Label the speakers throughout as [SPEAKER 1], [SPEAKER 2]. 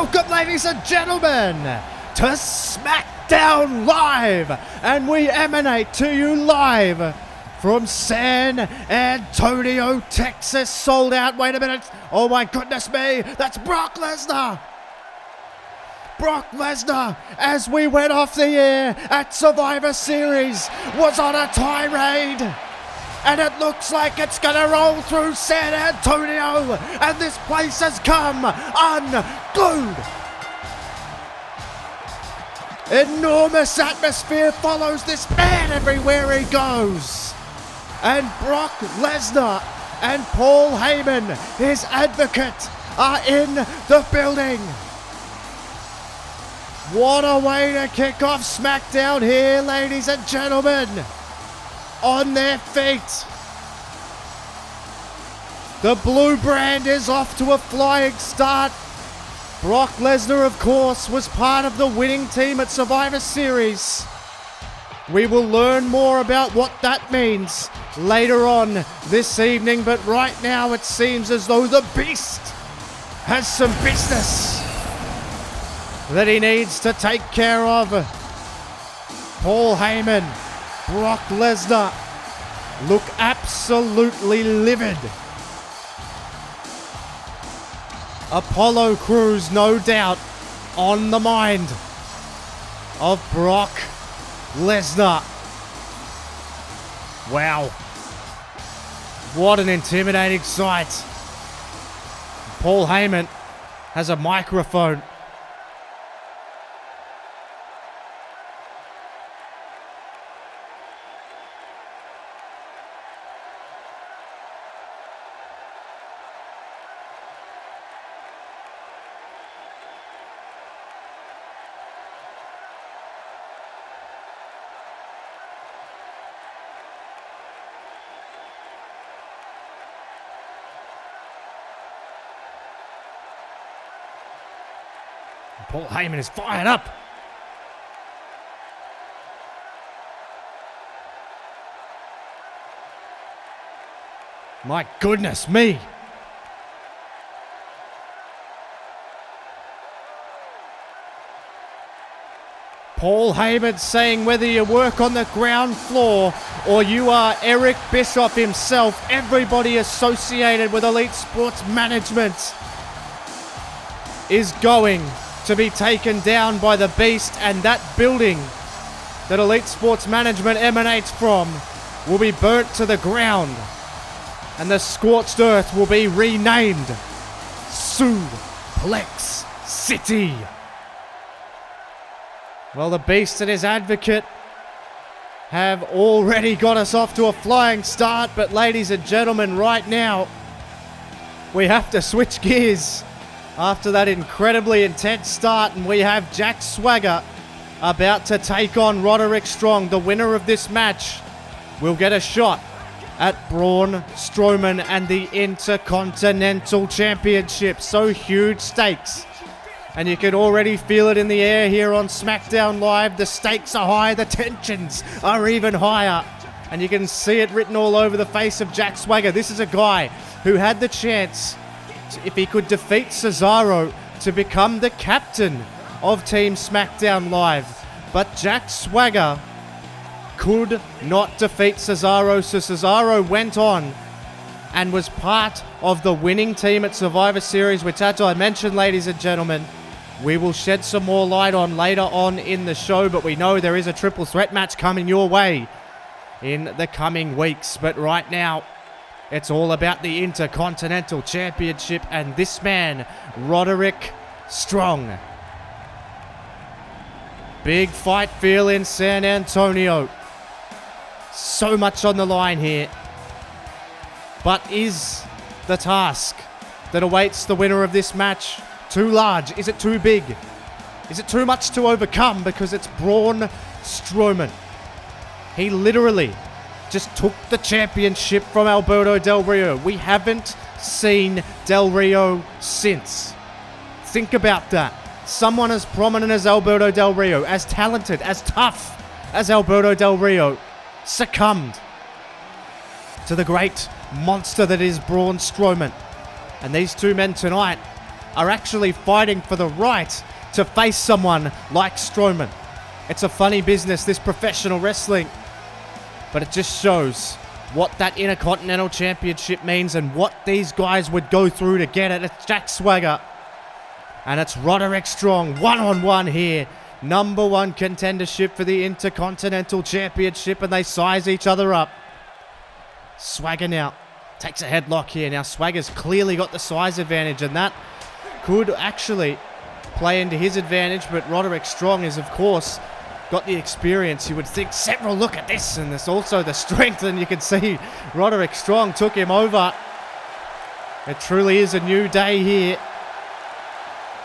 [SPEAKER 1] Welcome, ladies and gentlemen, to SmackDown Live, and we emanate to you live from San Antonio, Texas. Sold out. Wait a minute. Oh my goodness me. That's Brock Lesnar. Brock Lesnar, as we went off the air at Survivor Series, was on a tirade. And it looks like it's going to roll through San Antonio. And this place has come unglued. Enormous atmosphere follows this man everywhere he goes. And Brock Lesnar and Paul Heyman, his advocate, are in the building. What a way to kick off SmackDown here, ladies and gentlemen. On their feet. The blue brand is off to a flying start. Brock Lesnar, of course, was part of the winning team at Survivor Series. We will learn more about what that means later on this evening, but right now it seems as though the Beast has some business that he needs to take care of. Paul Heyman, Brock Lesnar look absolutely livid. Apollo Crews, no doubt, on the mind of Brock Lesnar. Wow. What an intimidating sight. Paul Heyman has a microphone. Paul Heyman is fired up. My goodness me. Paul Heyman saying whether you work on the ground floor or you are Eric Bischoff himself, everybody associated with Elite Sports Management is going to be taken down by the Beast, and that building that Elite Sports Management emanates from will be burnt to the ground, and the scorched earth will be renamed Suplex City. Well, the Beast and his advocate have already got us off to a flying start, but ladies and gentlemen, right now we have to switch gears after that incredibly intense start, and we have Jack Swagger about to take on Roderick Strong. The winner of this match will get a shot at Braun Strowman and the Intercontinental Championship. So huge stakes, and you can already feel it in the air here on SmackDown Live. The stakes are high, the tensions are even higher, and you can see it written all over the face of Jack Swagger. This is a guy who had the chance, if he could defeat Cesaro, to become the captain of Team SmackDown Live. But Jack Swagger could not defeat Cesaro, so Cesaro went on and was part of the winning team at Survivor Series, which, as I mentioned, ladies and gentlemen, we will shed some more light on later on in the show, but we know there is a triple threat match coming your way in the coming weeks. But right now, it's all about the Intercontinental Championship and this man, Roderick Strong. Big fight feel in San Antonio. So much on the line here. But is the task that awaits the winner of this match too large? Is it too big? Is it too much to overcome? Because it's Braun Strowman. He literally just took the championship from Alberto Del Rio. We haven't seen Del Rio since. Think about that. Someone as prominent as Alberto Del Rio, as talented, as tough as Alberto Del Rio, succumbed to the great monster that is Braun Strowman. And these two men tonight are actually fighting for the right to face someone like Strowman. It's a funny business, this professional wrestling, but it just shows what that Intercontinental Championship means and what these guys would go through to get it. It's Jack Swagger and it's Roderick Strong one-on-one here. Number one contendership for the Intercontinental Championship, and they size each other up. Swagger now takes a headlock here. Now Swagger's clearly got the size advantage, and that could actually play into his advantage, but Roderick Strong is, of course, got the experience. You would think several look at this, and there's also the strength, and you can see Roderick Strong took him over. It truly is a new day here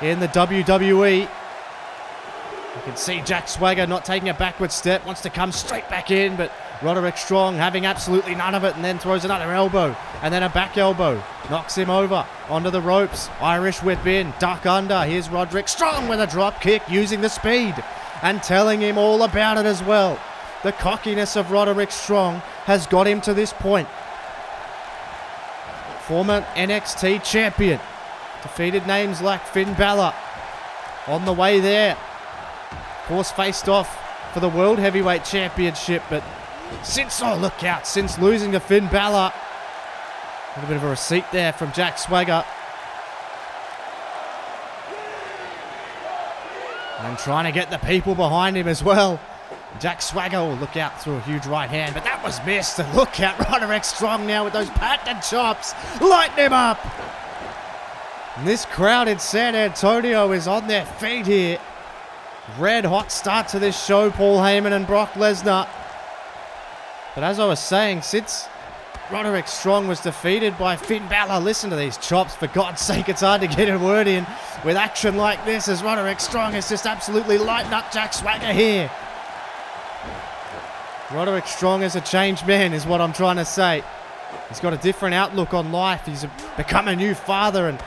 [SPEAKER 1] in the WWE. You can see Jack Swagger not taking a backward step, wants to come straight back in, but Roderick Strong having absolutely none of it, and then throws another elbow, and then a back elbow. Knocks him over, onto the ropes. Irish whip in, duck under. Here's Roderick Strong with a drop kick, using the speed, and telling him all about it as well. The cockiness of Roderick Strong has got him to this point. Former NXT champion. Defeated names like Finn Balor. On the way there. Of course, faced off for the World Heavyweight Championship, but since losing to Finn Balor, a little bit of a receipt there from Jack Swagger. And trying to get the people behind him as well. Jack Swagger will look out through a huge right hand, but that was missed. And look out, Roderick Strong now with those patented chops. Lighten him up. And this crowd in San Antonio is on their feet here. Red hot start to this show, Paul Heyman and Brock Lesnar. But as I was saying, since Roderick Strong was defeated by Finn Balor, listen to these chops. For God's sake, it's hard to get a word in with action like this, as Roderick Strong has just absolutely lightened up Jack Swagger here. Roderick Strong is a changed man, is what I'm trying to say. He's got a different outlook on life. He's become a new father, and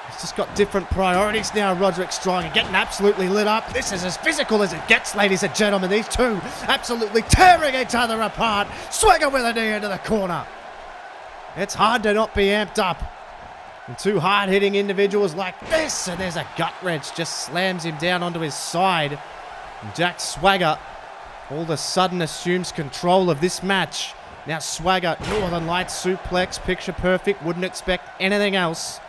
[SPEAKER 1] he's just got different priorities now, Roderick Strong, and getting absolutely lit up. This is as physical as it gets, ladies and gentlemen. These two absolutely tearing each other apart. Swagger with a knee into the corner. It's hard to not be amped up. And two hard-hitting individuals like this, and there's a gut wrench, just slams him down onto his side. And Jack Swagger all of a sudden assumes control of this match. Now Swagger, Northern Lights suplex, picture perfect, wouldn't expect anything else.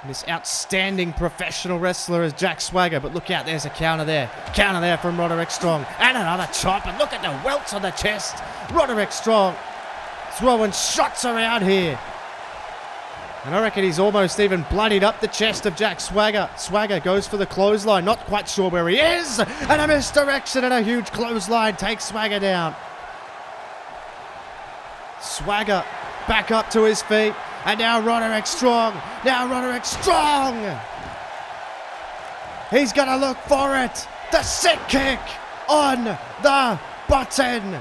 [SPEAKER 1] And this outstanding professional wrestler is Jack Swagger, but look out, there's a counter there. Counter there from Roderick Strong, and another chop, and look at the welts on the chest. Roderick Strong throwing shots around here. And I reckon he's almost even bloodied up the chest of Jack Swagger. Swagger goes for the clothesline, not quite sure where he is, and a misdirection and a huge clothesline takes Swagger down. Swagger back up to his feet, and now Roderick Strong. Now Roderick Strong! He's gonna look for it. The sick kick on the button.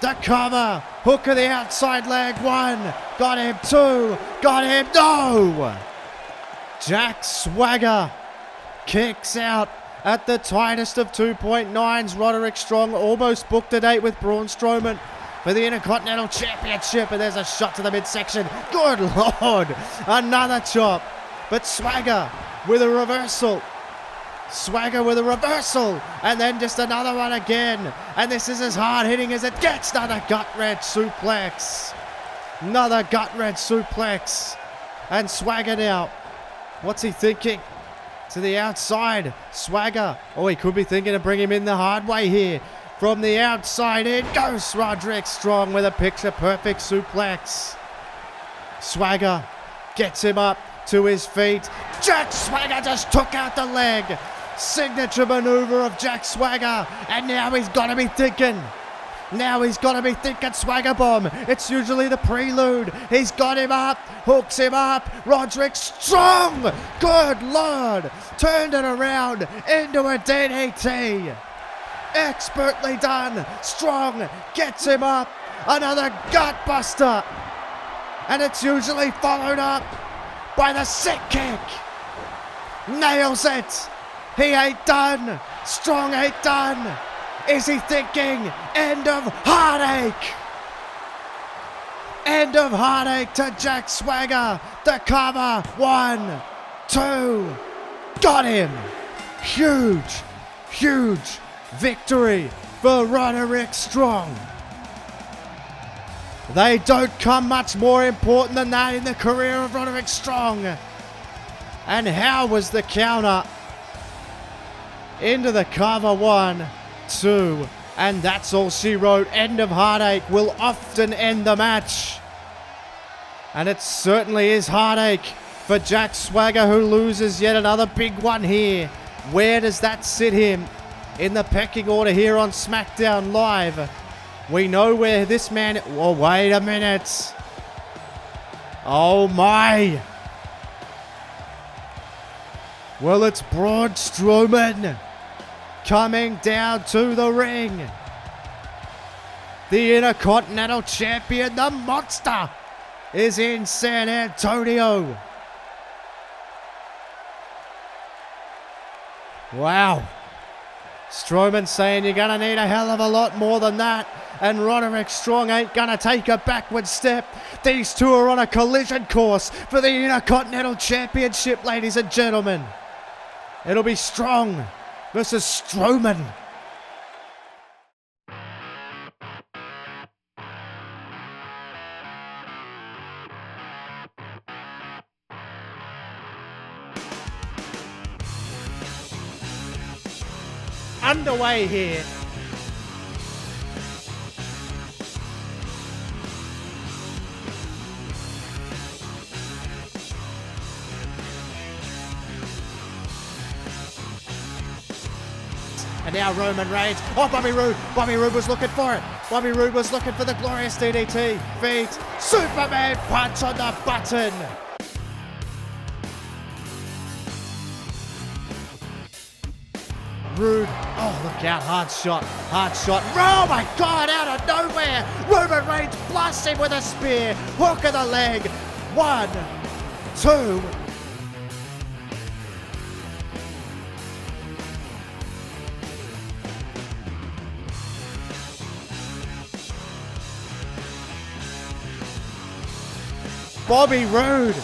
[SPEAKER 1] The cover, hook of the outside leg, one, got him, two, got him, no! Jack Swagger kicks out at the tightest of 2.9s. Roderick Strong almost booked a date with Braun Strowman for the Intercontinental Championship, and there's a shot to the midsection. Good Lord, another chop, but Swagger with a reversal. Swagger with a reversal, and then just another one again. And this is as hard hitting as it gets. Another gut wrench suplex. Another gut wrench suplex. And Swagger now, what's he thinking? To the outside, Swagger. Oh, he could be thinking to bring him in the hard way here. From the outside in goes Roderick Strong with a picture-perfect suplex. Swagger gets him up to his feet. Jack Swagger just took out the leg. Signature maneuver of Jack Swagger, and now he's got to be thinking. Now he's got to be thinking Swagger bomb. It's usually the prelude. He's got him up, hooks him up. Roderick Strong, good Lord, turned it around into a DDT. Expertly done. Strong gets him up. Another gut buster, and it's usually followed up by the sick kick. Nails it. He ain't done. Strong ain't done. Is he thinking end of heartache? End of heartache to Jack Swagger. The cover. 1, 2. Got him. Huge, huge victory for Roderick Strong. They don't come much more important than that in the career of Roderick Strong. And how was the counter? Into the cover. 1, 2. And that's all she wrote. End of heartache will often end the match. And it certainly is heartache for Jack Swagger, who loses yet another big one here. Where does that sit him in the pecking order here on SmackDown Live? We know where this man... Oh, wait a minute. Oh, my. Well, it's Braun Strowman coming down to the ring. The Intercontinental Champion, the Monster, is in San Antonio. Wow. Strowman saying you're going to need a hell of a lot more than that. And Roderick Strong ain't going to take a backward step. These two are on a collision course for the Intercontinental Championship, ladies and gentlemen. It'll be Strong versus Strowman. Underway here. And now Roman Reigns. Oh, Bobby Roode. Bobby Roode was looking for it. Bobby Roode was looking for the glorious DDT. Feet. Superman punch on the button. Roode. Oh, look out. Hard shot. Hard shot. Oh, my God. Out of nowhere. Roman Reigns blasts him with a spear. Hook of the leg. 1, 2. Bobby Roode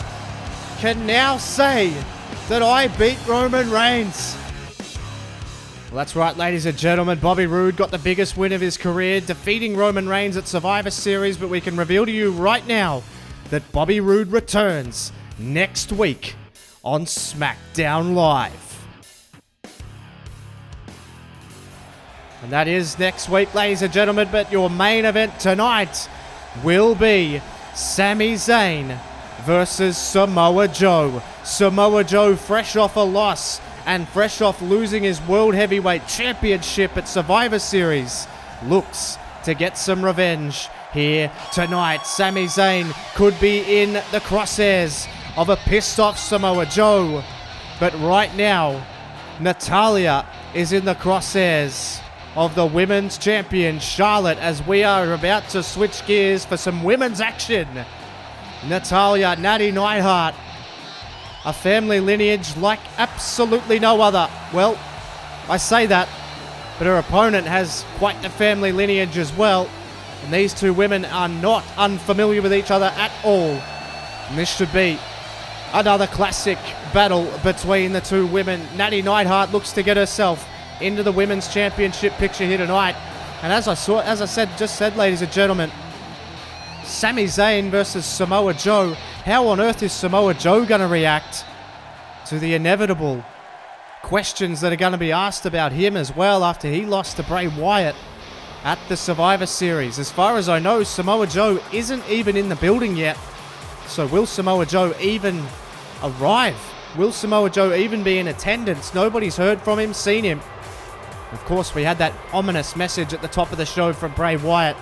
[SPEAKER 1] can now say that I beat Roman Reigns. Well, that's right, ladies and gentlemen. Bobby Roode got the biggest win of his career, defeating Roman Reigns at Survivor Series, but we can reveal to you right now that Bobby Roode returns next week on SmackDown Live. And that is next week, ladies and gentlemen, but your main event tonight will be Sami Zayn versus Samoa Joe. Samoa Joe, fresh off a loss and fresh off losing his World Heavyweight Championship at Survivor Series, looks to get some revenge here tonight. Sami Zayn could be in the crosshairs of a pissed off Samoa Joe, but right now Natalya is in the crosshairs of the women's champion Charlotte, as we are about to switch gears for some women's action. Natalya, Natty Neidhart, a family lineage like absolutely no other. Well, I say that, but her opponent has quite the family lineage as well, and these two women are not unfamiliar with each other at all. And this should be another classic battle between the two women. Natty Neidhart looks to get herself into the women's championship picture here tonight. And as I said, ladies and gentlemen, Sami Zayn versus Samoa Joe. How on earth is Samoa Joe going to react to the inevitable questions that are going to be asked about him as well after he lost to Bray Wyatt at the Survivor Series? As far as I know, Samoa Joe isn't even in the building yet. So will Samoa Joe even arrive? Will Samoa Joe even be in attendance? Nobody's heard from him, seen him. Of course, we had that ominous message at the top of the show from Bray Wyatt.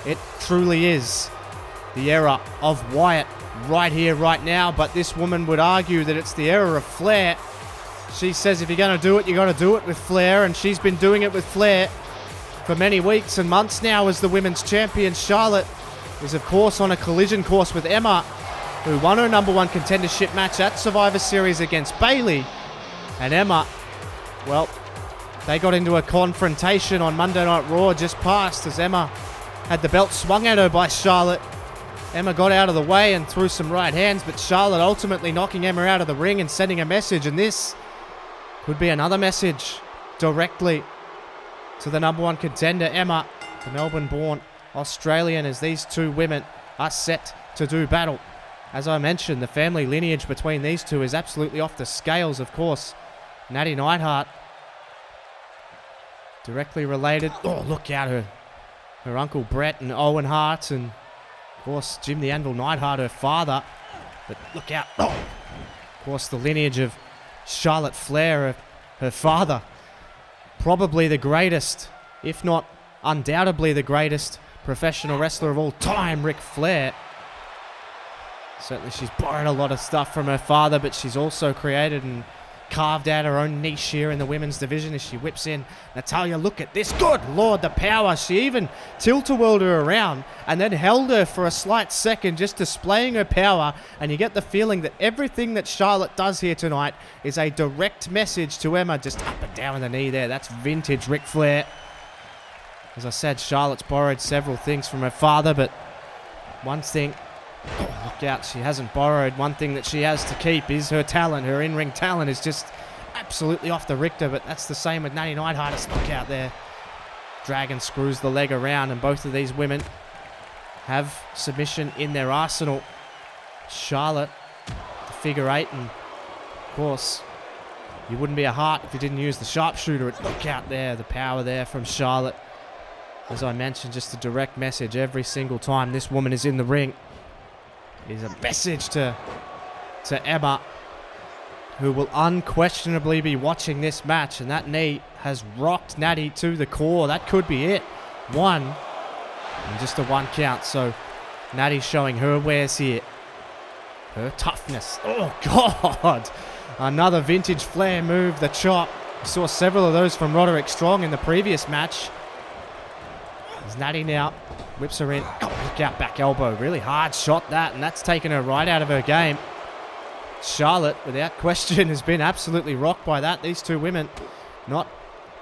[SPEAKER 1] It truly is the era of Wyatt right here, right now. But this woman would argue that it's the era of Flair. She says if you're going to do it, you got to do it with Flair. And she's been doing it with Flair for many weeks and months now as the women's champion. Charlotte is, of course, on a collision course with Emma, who won her number one contendership match at Survivor Series against Bayley. And Emma, well, they got into a confrontation on Monday Night Raw just past as Emma had the belt swung at her by Charlotte. Emma got out of the way and threw some right hands, but Charlotte ultimately knocking Emma out of the ring and sending a message, and this could be another message directly to the number 1 contender, Emma, the Melbourne-born Australian, as these two women are set to do battle. As I mentioned, the family lineage between these two is absolutely off the scales, of course. Natty Neidhart, directly related. Oh, look out, her uncle Brett and Owen Hart, and of course Jim the Anvil Neidhart, her father. But look out. Oh, of course, the lineage of Charlotte Flair, her father. Probably the greatest, if not undoubtedly the greatest professional wrestler of all time, Ric Flair. Certainly she's borrowed a lot of stuff from her father, but she's also created and carved out her own niche here in the women's division as she whips in Natalya. Look at this. Good Lord, the power. She even tilt-a-whirled her around and then held her for a slight second, just displaying her power. And you get the feeling that everything that Charlotte does here tonight is a direct message to Emma. Just up and down the knee there. That's vintage Ric Flair. As I said, Charlotte's borrowed several things from her father, but one thing, oh, look out, she hasn't borrowed. One thing that she has to keep is her talent. Her in-ring talent is just absolutely off the Richter, but that's the same with Natty Neidhart. Just look out there. Dragon screws the leg around, and both of these women have submission in their arsenal. Charlotte, the figure 8, and of course, you wouldn't be a Hart if you didn't use the sharpshooter. Look out there, the power there from Charlotte. As I mentioned, just a direct message every single time this woman is in the ring. Is a message to Emma, who will unquestionably be watching this match, and that knee has rocked Natty to the core. That could be it. 1, and just a 1 count. So Natty showing her wares here, her toughness. Oh God, another vintage Flair move, the chop. We saw several of those from Roderick Strong in the previous match. As Natty now whips her in. Oh, look out, back elbow. Really hard shot that, and that's taken her right out of her game. Charlotte, without question, has been absolutely rocked by that. These two women not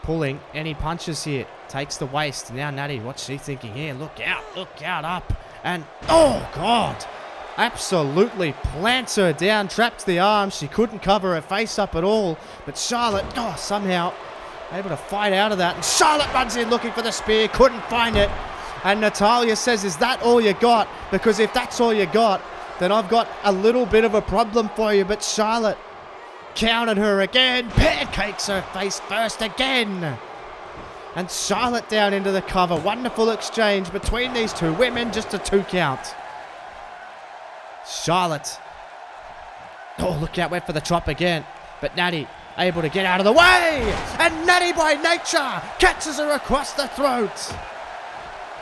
[SPEAKER 1] pulling any punches here. Takes the waist. Now Natty, what's she thinking here? Look out, up. And, oh, God. Absolutely plants her down, traps the arm. She couldn't cover her face up at all. But Charlotte, somehow able to fight out of that. And Charlotte runs in looking for the spear. Couldn't find it. And Natalya says, is that all you got? Because if that's all you got, then I've got a little bit of a problem for you. But Charlotte countered her again. Pancakes her face first again. And Charlotte down into the cover. Wonderful exchange between these two women. Just a 2 count. Charlotte. Oh, look out. Went for the chop again. But Natty able to get out of the way. And Natty by nature catches her across the throat.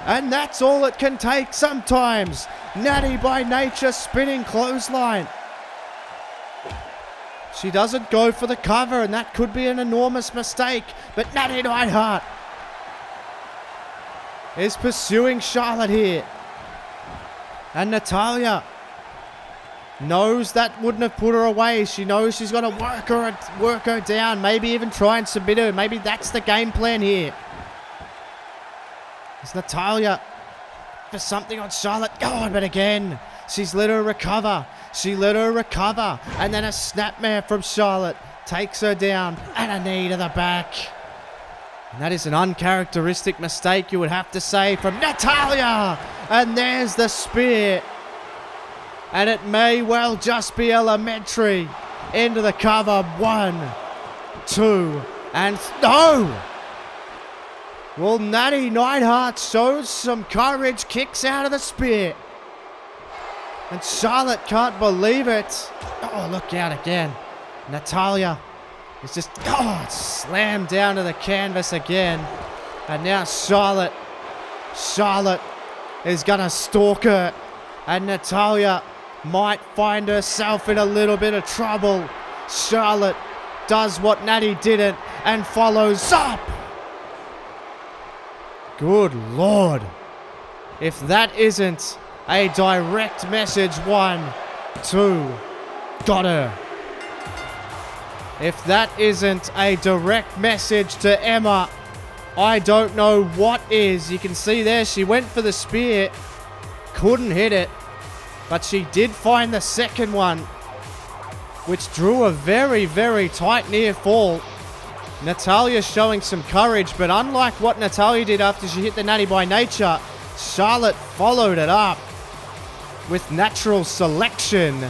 [SPEAKER 1] And that's all it can take sometimes. Natty by nature spinning clothesline. She doesn't go for the cover, and that could be an enormous mistake. But Natty Neidhart is pursuing Charlotte here. And Natalya knows that wouldn't have put her away. She knows she's got to work her down. Maybe even try and submit her. Maybe that's the game plan here. It's Natalya for something on Charlotte. Oh, but again, she's let her recover. She let her recover. And then a snapmare from Charlotte takes her down. And a knee to the back. And that is an uncharacteristic mistake, you would have to say, from Natalya. And there's the spear. And it may well just be elementary. Into the cover. 1, 2, and no! Well, Natty Neidhart shows some courage, kicks out of the spear. And Charlotte can't believe it. Oh, look out again. Natalya is just, slammed down to the canvas again. And now Charlotte is going to stalk her. And Natalya might find herself in a little bit of trouble. Charlotte does what Natty didn't and follows up. Good Lord. If that isn't a direct message, 1, 2, got her. If that isn't a direct message to Emma, I don't know what is. You can see there she went for the spear, couldn't hit it. But she did find the second one, which drew a very, very tight near fall. Natalya showing some courage, but unlike what Natalya did after she hit the Natty by Nature, Charlotte followed it up with natural selection.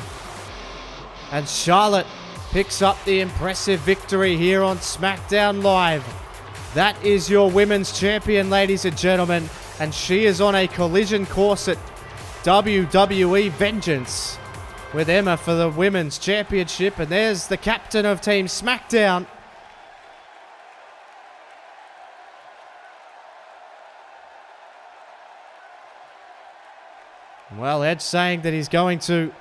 [SPEAKER 1] And Charlotte picks up the impressive victory here on SmackDown Live. That is your women's champion, ladies and gentlemen, and she is on a collision course at WWE Vengeance with Emma for the women's championship. And there's the captain of Team SmackDown. Well, Edge saying that he's going to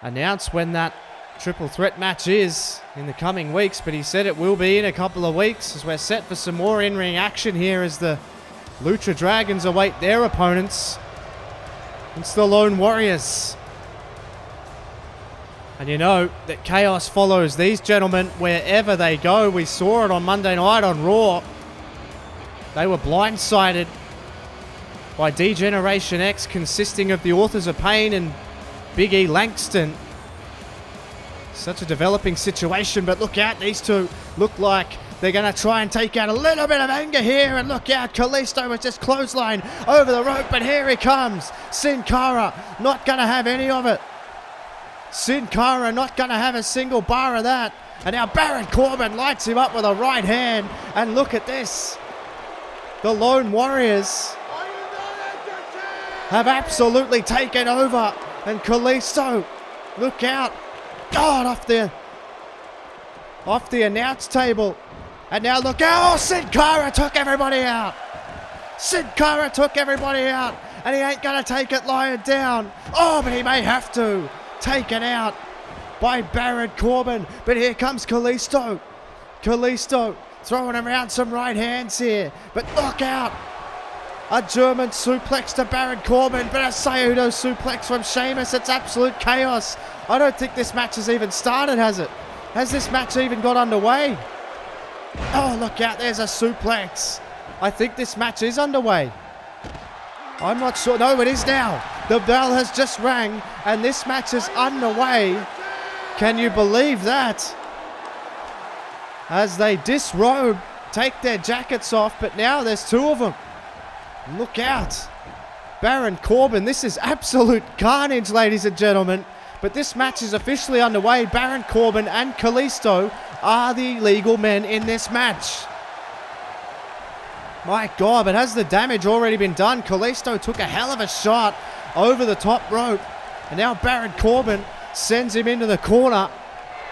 [SPEAKER 1] announce when that triple threat match is in the coming weeks, but he said it will be in a couple of weeks as we're set for some more in-ring action here as the Lucha Dragons await their opponents. It's the Lone Warriors. And you know that chaos follows these gentlemen wherever they go. We saw it on Monday night on Raw. They were blindsided by D-Generation X, consisting of the Authors of Pain and Big E Langston. Such a developing situation, but look out, these two look like they're going to try and take out a little bit of anger here, and look out, Kalisto was just clotheslined over the rope, but here he comes. Sin Cara not going to have any of it. Sin Cara not going to have a single bar of that. And now Baron Corbin lights him up with a right hand, and look at this. The Lone Warriors have absolutely taken over, and Kalisto, look out. God, off the announce table. And now look out. Oh, Sin Cara took everybody out. Sin Cara took everybody out. And he ain't going to take it lying down. Oh, but he may have to. Taken out by Baron Corbin. But here comes Kalisto. Kalisto throwing around some right hands here. But look out. A German suplex to Baron Corbin, but a Sayudo suplex from Sheamus. It's absolute chaos. I don't think this match has even started, has it? Has this match even got underway? Oh, look out, there's a suplex. I think this match is underway. I'm not sure. No, it is now. The bell has just rang, and this match is underway. Can you believe that? As they disrobe, take their jackets off, but now there's two of them. Look out. Baron Corbin, this is absolute carnage, ladies and gentlemen. But this match is officially underway. Baron Corbin and Kalisto are the legal men in this match. My God, but has the damage already been done? Kalisto took a hell of a shot over the top rope. And now Baron Corbin sends him into the corner.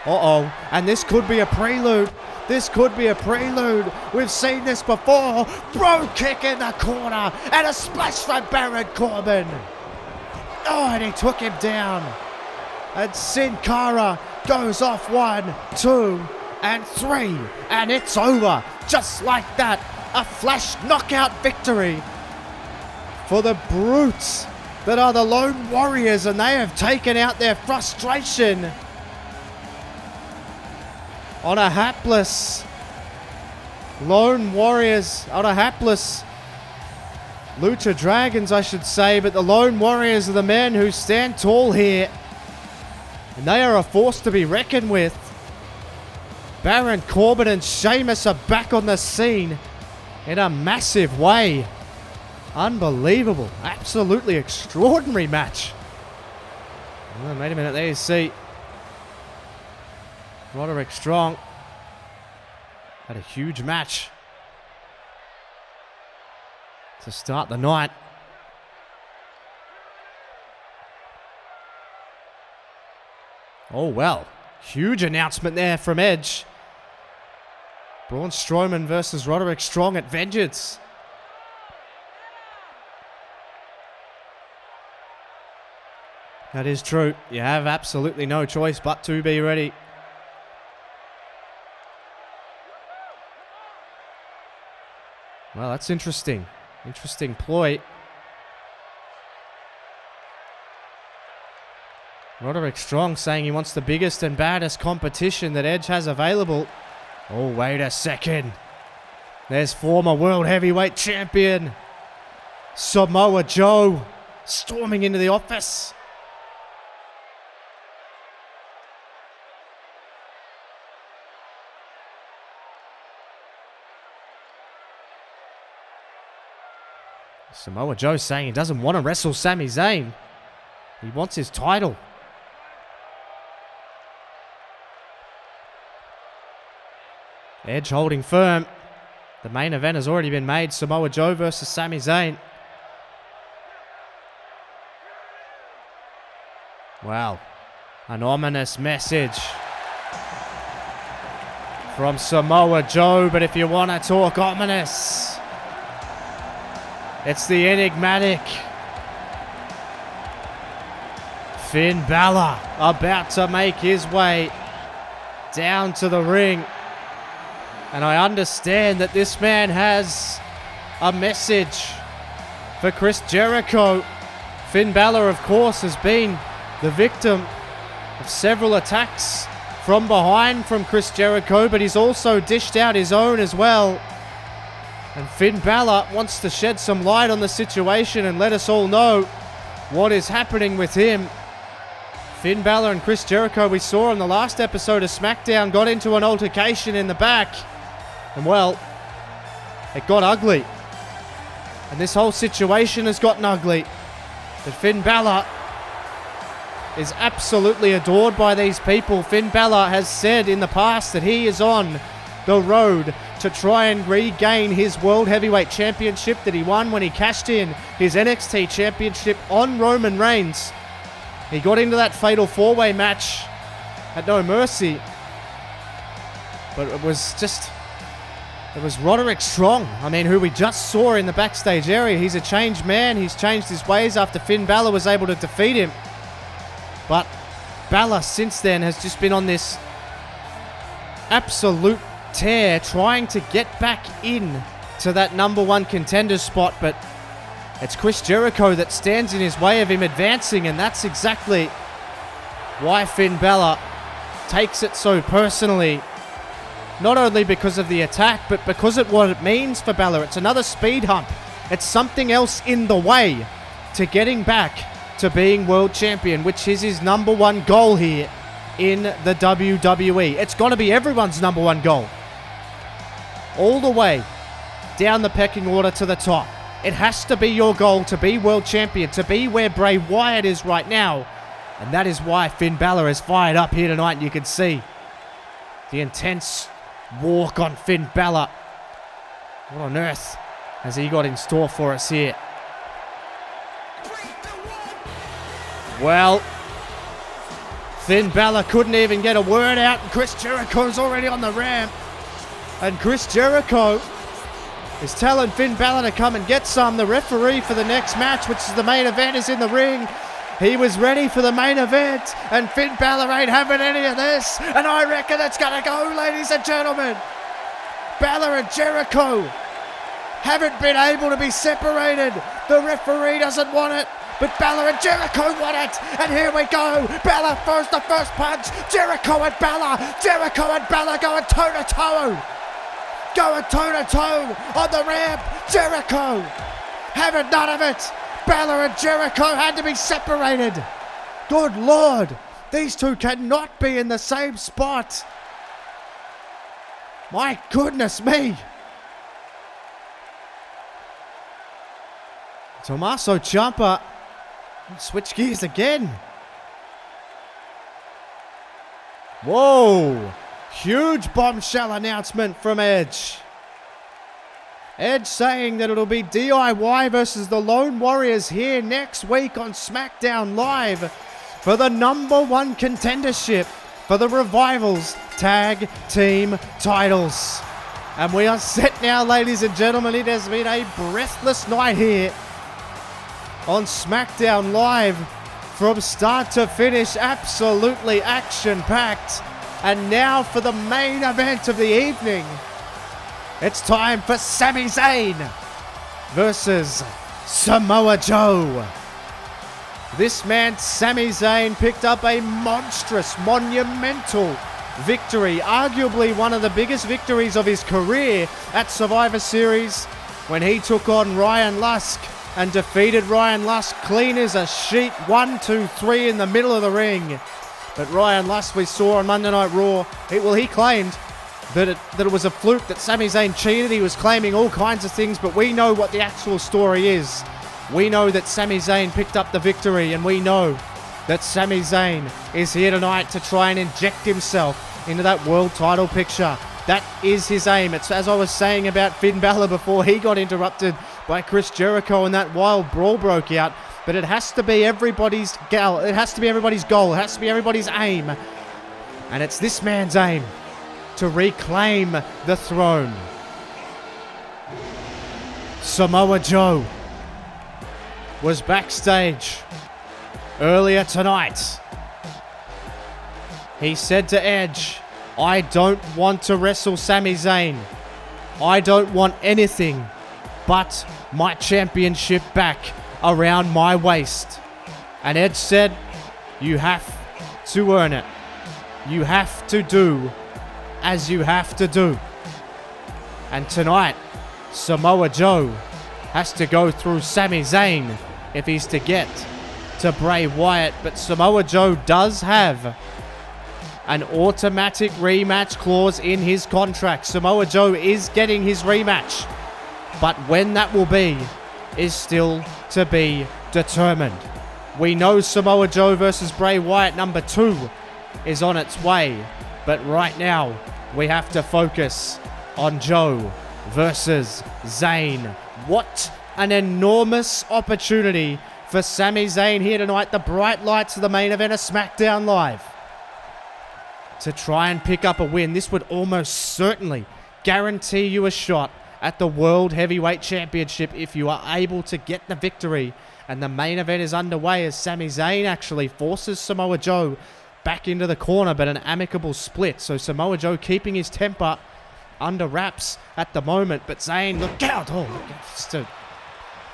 [SPEAKER 1] Uh-oh, and this could be a prelude. This could be a prelude. We've seen this before. Bro kick in the corner and a splash from Baron Corbin. Oh, and he took him down. And Sin Cara goes off 1, 2, and 3. And it's over. Just like that. A flash knockout victory for the brutes that are the Lone Warriors. And they have taken out their frustration on a hapless Lone Warriors, on a hapless Lucha Dragons, I should say. But the Lone Warriors are the men who stand tall here. And they are a force to be reckoned with. Baron Corbin and Sheamus are back on the scene in a massive way. Unbelievable. Absolutely extraordinary match. Oh, wait a minute. There you see Roderick Strong had a huge match to start the night. Oh, well. Huge announcement there from Edge. Braun Strowman versus Roderick Strong at Vengeance. That is true. You have absolutely no choice but to be ready. Well, that's interesting. Interesting ploy. Roderick Strong saying he wants the biggest and baddest competition that Edge has available. Oh, wait a second. There's former World Heavyweight Champion Samoa Joe storming into the office. Samoa Joe saying he doesn't want to wrestle Sami Zayn. He wants his title. Edge holding firm. The main event has already been made. Samoa Joe versus Sami Zayn. Wow. An ominous message from Samoa Joe. But if you want to talk ominous, it's the enigmatic Finn Balor about to make his way down to the ring. And I understand that this man has a message for Chris Jericho. Finn Balor, of course, has been the victim of several attacks from behind from Chris Jericho, but he's also dished out his own as well. And Finn Balor wants to shed some light on the situation and let us all know what is happening with him. Finn Balor and Chris Jericho, we saw in the last episode of SmackDown, got into an altercation in the back. And well, it got ugly. And this whole situation has gotten ugly. But Finn Balor is absolutely adored by these people. Finn Balor has said in the past that he is on the road to try and regain his World Heavyweight Championship that he won when he cashed in his NXT Championship on Roman Reigns. He got into that fatal four-way match at No Mercy. But it was Roderick Strong, who we just saw in the backstage area. He's a changed man. He's changed his ways after Finn Balor was able to defeat him. But Balor since then has just been on this absolute tear, trying to get back in to that number one contender spot. But it's Chris Jericho that stands in his way of him advancing, and that's exactly why Finn Balor takes it so personally. Not only because of the attack, but because of what it means for Balor. It's another speed hump. It's something else in the way to getting back to being world champion, which is his number one goal here in the WWE. It's got to be everyone's number one goal. All the way down the pecking order to the top. It has to be your goal to be world champion, to be where Bray Wyatt is right now. And that is why Finn Balor is fired up here tonight. And you can see the intense walk on Finn Balor. What on earth has he got in store for us here? Well, Finn Balor couldn't even get a word out, and Chris Jericho's already on the ramp. And Chris Jericho is telling Finn Balor to come and get some. The referee for the next match, which is the main event, is in the ring. He was ready for the main event, and Finn Balor ain't having any of this. And I reckon it's going to go, ladies and gentlemen. Balor and Jericho haven't been able to be separated. The referee doesn't want it, but Balor and Jericho want it. And here we go. Balor throws the first punch. Jericho and Balor. Jericho and Balor going toe-to-toe. Going toe-to-toe on the ramp. Jericho having none of it. Balor and Jericho had to be separated. Good Lord. These two cannot be in the same spot. My goodness me. Tommaso Ciampa. Switch gears again. Whoa. Huge bombshell announcement from Edge. Edge saying that it'll be DIY versus the Lone Warriors here next week on SmackDown Live for the number one contendership for the Revival's tag team titles. And we are set now, ladies and gentlemen. It has been a breathless night here on SmackDown Live from start to finish. Absolutely action-packed. And now for the main event of the evening. It's time for Sami Zayn versus Samoa Joe. This man, Sami Zayn, picked up a monstrous, monumental victory. Arguably one of the biggest victories of his career at Survivor Series when he took on Ryan Lusk and defeated Ryan Lusk clean as a sheet. 1, 2, 3 in the middle of the ring. But Ryan Lusk, we saw on Monday Night Raw, he claimed that it was a fluke, that Sami Zayn cheated. He was claiming all kinds of things, but we know what the actual story is. We know that Sami Zayn picked up the victory, and we know that Sami Zayn is here tonight to try and inject himself into that world title picture. That is his aim. It's as I was saying about Finn Balor before he got interrupted by Chris Jericho and that wild brawl broke out. But it has to be everybody's goal. It has to be everybody's goal. It has to be everybody's aim. And it's this man's aim to reclaim the throne. Samoa Joe was backstage earlier tonight. He said to Edge, "I don't want to wrestle Sami Zayn. I don't want anything but my championship back around my waist." And Edge said, "You have to earn it. You have to do as you have to do." And tonight, Samoa Joe has to go through Sami Zayn if he's to get to Bray Wyatt. But Samoa Joe does have an automatic rematch clause in his contract. Samoa Joe is getting his rematch, but when that will be is still to be determined. We know Samoa Joe versus Bray Wyatt number 2 is on its way, but right now we have to focus on Joe versus Zayn. What an enormous opportunity for Sami Zayn here tonight. The bright lights of the main event of SmackDown Live. To try and pick up a win, this would almost certainly guarantee you a shot at the World Heavyweight Championship if you are able to get the victory. And the main event is underway as Sami Zayn actually forces Samoa Joe back into the corner, but an amicable split. So Samoa Joe keeping his temper under wraps at the moment. But Zayn, look out! Oh, just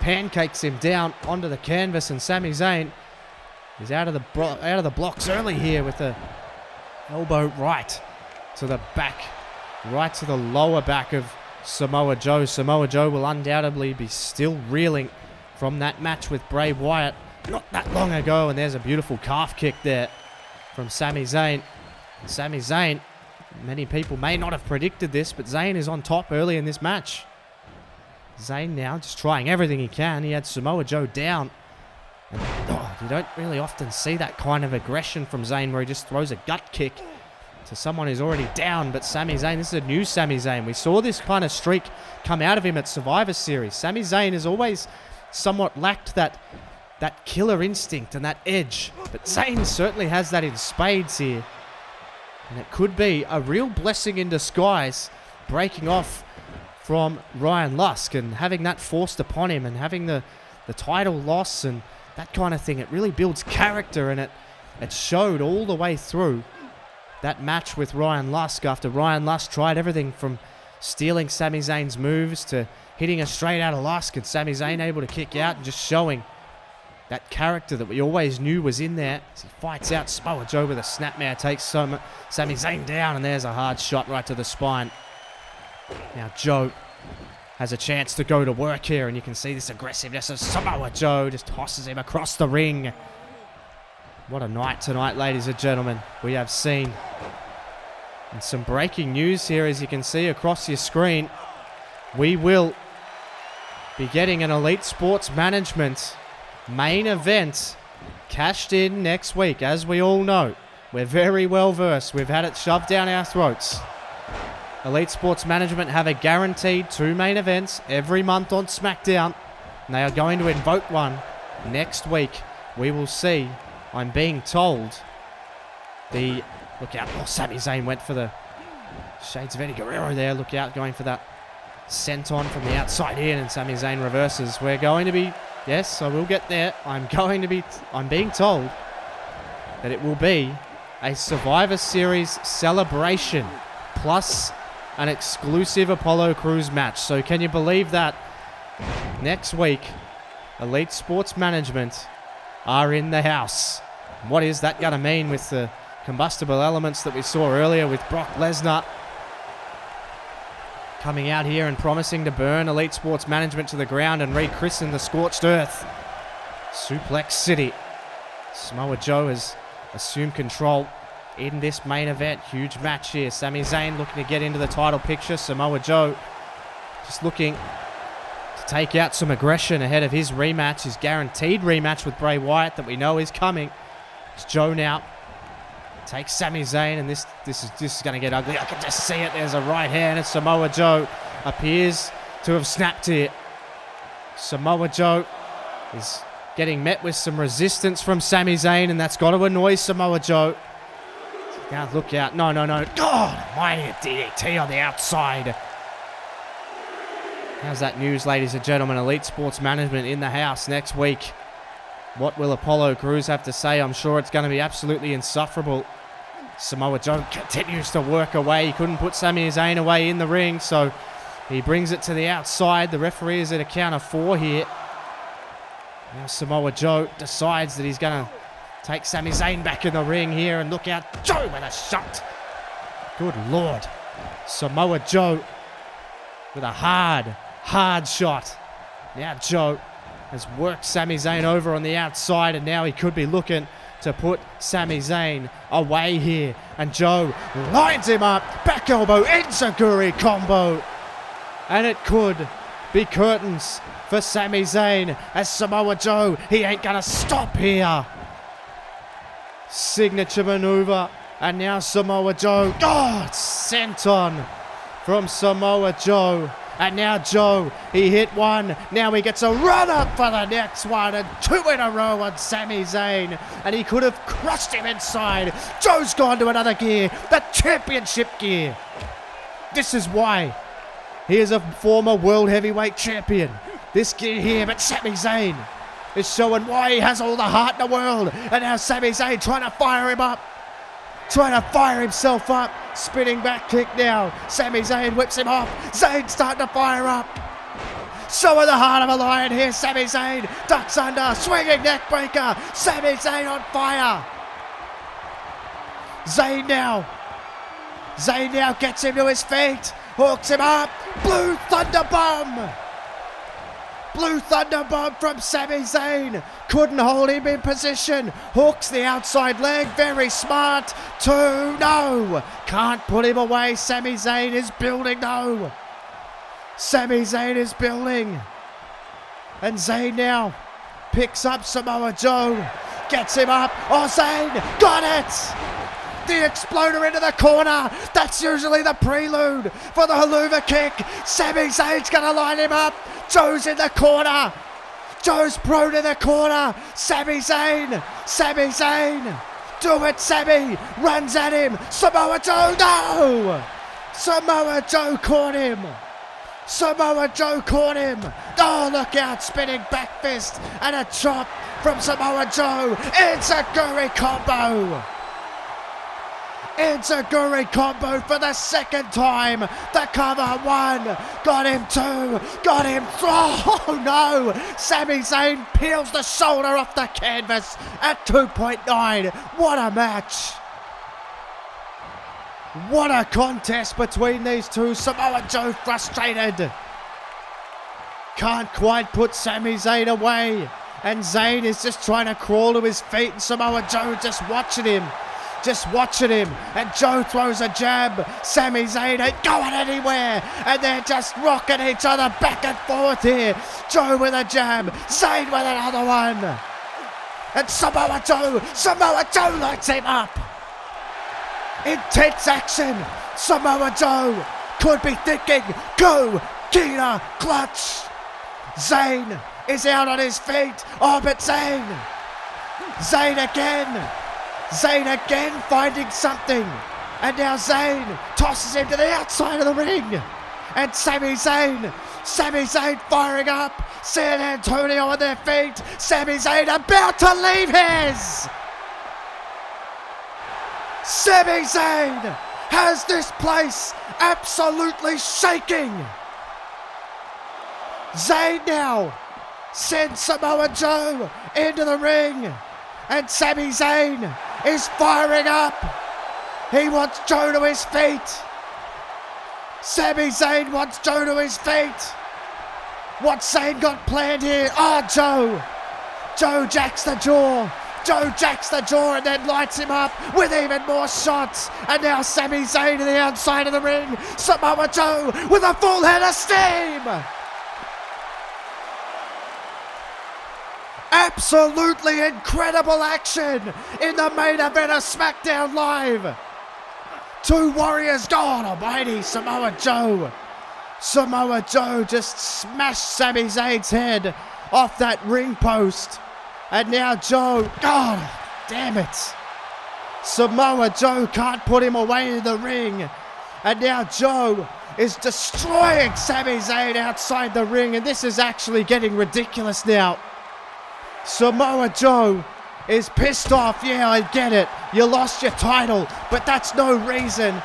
[SPEAKER 1] pancakes him down onto the canvas, and Sami Zayn is out of the blocks early here with the elbow right to the back, right to the lower back of Samoa Joe. Samoa Joe will undoubtedly be still reeling from that match with Bray Wyatt not that long ago, and there's a beautiful calf kick there from Sami Zayn. Sami Zayn, many people may not have predicted this, but Zayn is on top early in this match. Zayn now just trying everything he can. He had Samoa Joe down. And you don't really often see that kind of aggression from Zayn where he just throws a gut kick to someone who's already down. But Sami Zayn, this is a new Sami Zayn. We saw this kind of streak come out of him at Survivor Series. Sami Zayn has always somewhat lacked that killer instinct and that edge. But Zayn certainly has that in spades here. And it could be a real blessing in disguise, breaking off from Ryan Lusk and having that forced upon him and having the title loss and that kind of thing. It really builds character, and it showed all the way through that match with Ryan Lusk after Ryan Lusk tried everything from stealing Sami Zayn's moves to hitting a straight out of Lusk, and Sami Zayn able to kick out and just showing that character that we always knew was in there. As he fights out Samoa Joe with a snapmare, takes Sami Zayn down, and there's a hard shot right to the spine. Now Joe has a chance to go to work here, and you can see this aggressiveness of Samoa Joe just tosses him across the ring. What a night tonight, ladies and gentlemen, we have seen. And some breaking news here, as you can see across your screen. We will be getting an Elite Sports Management main event cashed in next week. As we all know, we're very well versed. We've had it shoved down our throats. Elite Sports Management have a guaranteed 2 main events every month on SmackDown, and they are going to invoke one next week. We will see. I'm being told look out. Oh, Sami Zayn went for the Shades of Eddie Guerrero there. Look out, going for that senton from the outside in, and Sami Zayn reverses. We're going to be, yes, I will get there. I'm being told that it will be a Survivor Series celebration plus an exclusive Apollo Crews match. So can you believe that? Next week, Elite Sports Management are in the house. What is that going to mean with the combustible elements that we saw earlier with Brock Lesnar? coming out here and promising to burn Elite Sports Management to the ground and rechristen the Scorched Earth. Suplex City. Samoa Joe has assumed control in this main event. Huge match here. Sami Zayn looking to get into the title picture. Samoa Joe just looking to take out some aggression ahead of his rematch, his guaranteed rematch with Bray Wyatt that we know is coming. It's Joe now. Takes Sami Zayn, and this is going to get ugly. I can just see it. There's a right hand, and Samoa Joe appears to have snapped here. Samoa Joe is getting met with some resistance from Sami Zayn, and that's got to annoy Samoa Joe. Now look out. No. God, mighty DDT on the outside. How's that news, ladies and gentlemen? Elite Sports Management in the house next week. What will Apollo Crews have to say? I'm sure it's going to be absolutely insufferable. Samoa Joe continues to work away. He couldn't put Sami Zayn away in the ring, so he brings it to the outside. The referee is at a count of 4 here. Now Samoa Joe decides that he's going to take Sami Zayn back in the ring here, and look out. Joe with a shot. Good Lord. Samoa Joe with a hard shot. Now Joe has worked Sami Zayn over on the outside, and now he could be looking to put Sami Zayn away here. And Joe lines him up. Back elbow, enziguri combo. And it could be curtains for Sami Zayn, as Samoa Joe, he ain't gonna stop here. Signature maneuver, and now Samoa Joe, sent on from Samoa Joe. And now Joe, he hit one. Now he gets a run up for the next one, and 2 in a row on Sami Zayn. And he could have crushed him inside. Joe's gone to another gear, the championship gear. This is why he is a former world heavyweight champion. This gear here, but Sami Zayn is showing why he has all the heart in the world. And now Sami Zayn trying to fire him up. Trying to fire himself up. Spinning back kick now. Sami Zayn whips him off. Zayn starting to fire up. Showing the heart of a lion here. Sami Zayn ducks under. Swinging neck breaker. Sami Zayn on fire. Zayn now gets him to his feet. Hooks him up. Blue Thunder Bomb. Blue Thunder Bomb from Sami Zayn. Couldn't hold him in position. Hooks the outside leg. Very smart. 2. No. Can't put him away. Sami Zayn is building though. Sami Zayn is building. And Zayn now picks up Samoa Joe. Gets him up. Oh, Zayn got it. The exploder into the corner. That's usually the prelude for the haluva kick. Sami Zayn's going to line him up. Joe's in the corner. Joe's prone in the corner. Sami Zayn. Do it, Sami. Runs at him. Samoa Joe. No. Samoa Joe caught him. Oh, look out. Spinning back fist and a chop from Samoa Joe. It's a enziguri combo. Enziguri combo for the second time. The cover 1. Got him 2. Got him 3. Oh no. Sami Zayn peels the shoulder off the canvas at 2.9. What a match. What a contest between these two. Samoa Joe frustrated. Can't quite put Sami Zayn away. And Zayn is just trying to crawl to his feet. And Samoa Joe just watching him. And Joe throws a jab. Sami Zayn ain't going anywhere, and they're just rocking each other back and forth here. Joe with a jab, Zayn with another one, and Samoa Joe lights him up. Intense action. Samoa Joe could be thinking, go Kina clutch. Zayn is out on his feet. Oh, but Zayn again finding something. And now Zayn tosses him to the outside of the ring. And Sami Zayn firing up. San Antonio on their feet. Sami Zayn about to leave his. Sami Zayn has this place absolutely shaking. Zayn now sends Samoa Joe into the ring. And Sami Zayn is firing up. He wants Joe to his feet. Sami Zayn wants Joe to his feet. What's Zayn got planned here? Oh, Joe. Joe jacks the jaw. Joe jacks the jaw and then lights him up with even more shots. And now Sami Zayn to the outside of the ring. Samoa Joe with a full head of steam. Absolutely incredible action in the main event of SmackDown Live. Two warriors, God almighty, Samoa Joe. Samoa Joe just smashed Sami Zayn's head off that ring post. And now Joe, God damn it. Samoa Joe can't put him away in the ring. And now Joe is destroying Sami Zayn outside the ring. And this is actually getting ridiculous now. Samoa Joe is pissed off. Yeah, I get it. You lost your title, but that's no reason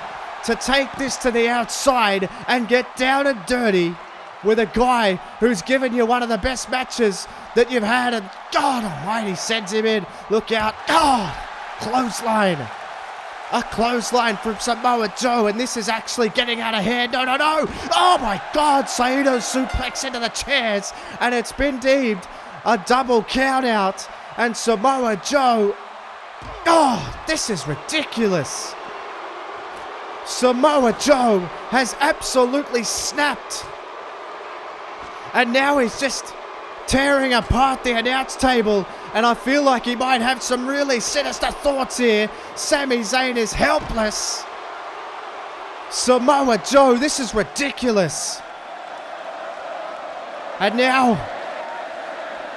[SPEAKER 1] to take this to the outside and get down and dirty with a guy who's given you one of the best matches that you've had. And God almighty sends him in. Look out. God, clothesline. A clothesline from Samoa Joe, and this is actually getting out of hand. No, no, no. Oh my God, Saito suplex into the chairs, and it's been deemed a double count out. And Samoa Joe, oh, this is ridiculous. Samoa Joe has absolutely snapped. And now he's just tearing apart the announce table. And I feel like he might have some really sinister thoughts here. Sami Zayn is helpless. Samoa Joe, this is ridiculous. And now,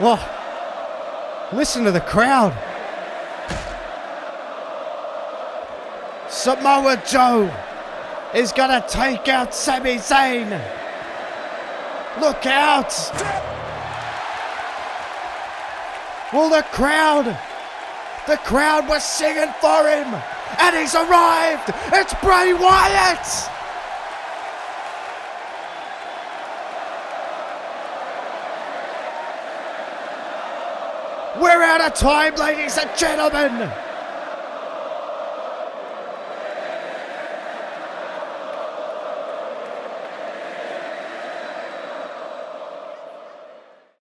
[SPEAKER 1] well, listen to the crowd. Samoa Joe is gonna take out Sami Zayn. Look out! Well, the crowd was singing for him, and he's arrived. It's Bray Wyatt. We're out of time, ladies and gentlemen.